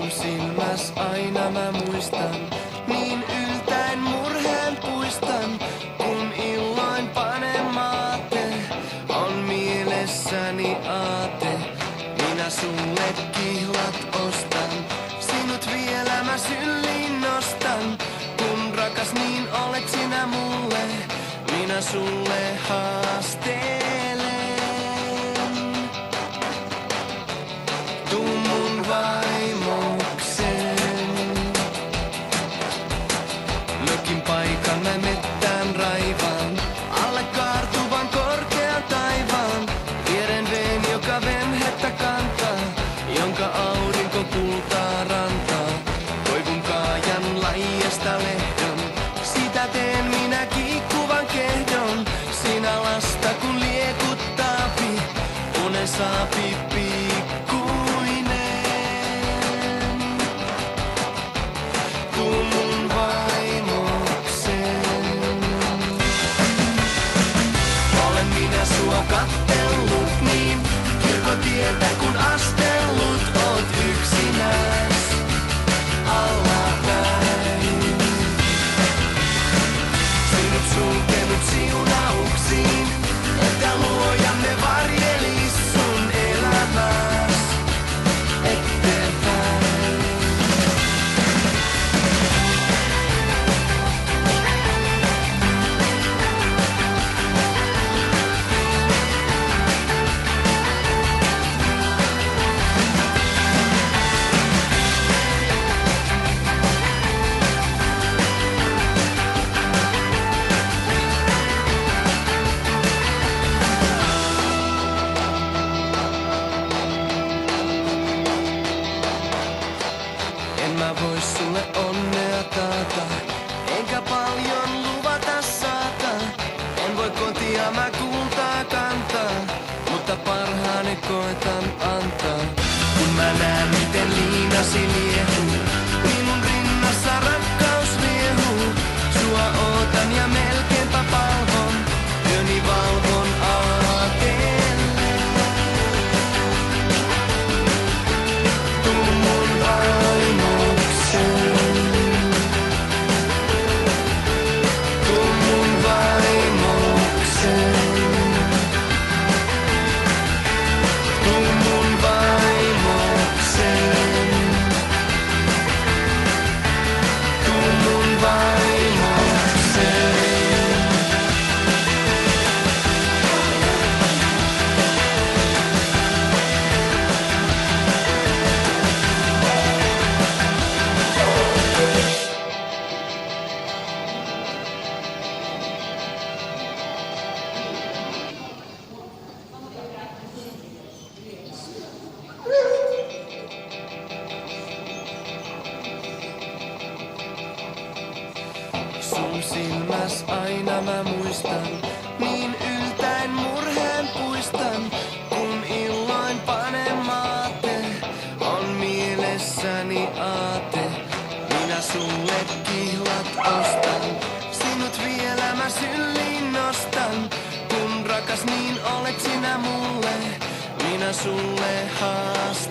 Sun silmäs aina mä muistan, niin yltäen murheen puistan, kun illoin panen maate, on mielessäni aate. Minä sulle kihlat ostan, sinut vielä mä syliin nostan, kun rakas niin olet sinä mulle, minä sulle haastelen. Tuu mun vaimokseen. Mökin paikan mä mettään raivaan, alle kaartuvan korkean taivaan. Vieren veen, joka venhettä kantaa, jonka aurinko kultaa rantaa. Toivun kaajan laijasta lehdon, sitä teen minä kiikkuvan kehdon. Sinä lasta kun liekuttaapi, unen saapi pikkuinen. Tuu mun vaimokseen. Olen minä sua kattellut niin, kirkotietä kun astellut, oot yksinäs allapäin. Sinut sulkenut siunauksiin, että luojamme varjelis sun elämäs eteenpäin. En mä vois sulle onnea taata, enkä paljon luvata saata. En voi kotia mä kultaa kantaa, mutta parhaani koitan antaa. Kun mä näen miten liinasi liehuu, minun rinnassa rakkaus liehuu. Sua ootan ja melkeinpä palvon, yöni valvon aatellen. Tuu mun vaimokseen. Tuu mun vaimokseen. Tuu mun vaimokseen. Tuu mun vaimokseen. Sun silmäs aina mä muistan, niin yltäen murheen puistan, kun illoin panen maate, on mielessäni aate. Minä sulle kihlat ostan, sinut vielä mä syliin nostan, kun rakas niin olet sinä mulle, minä sulle haastan.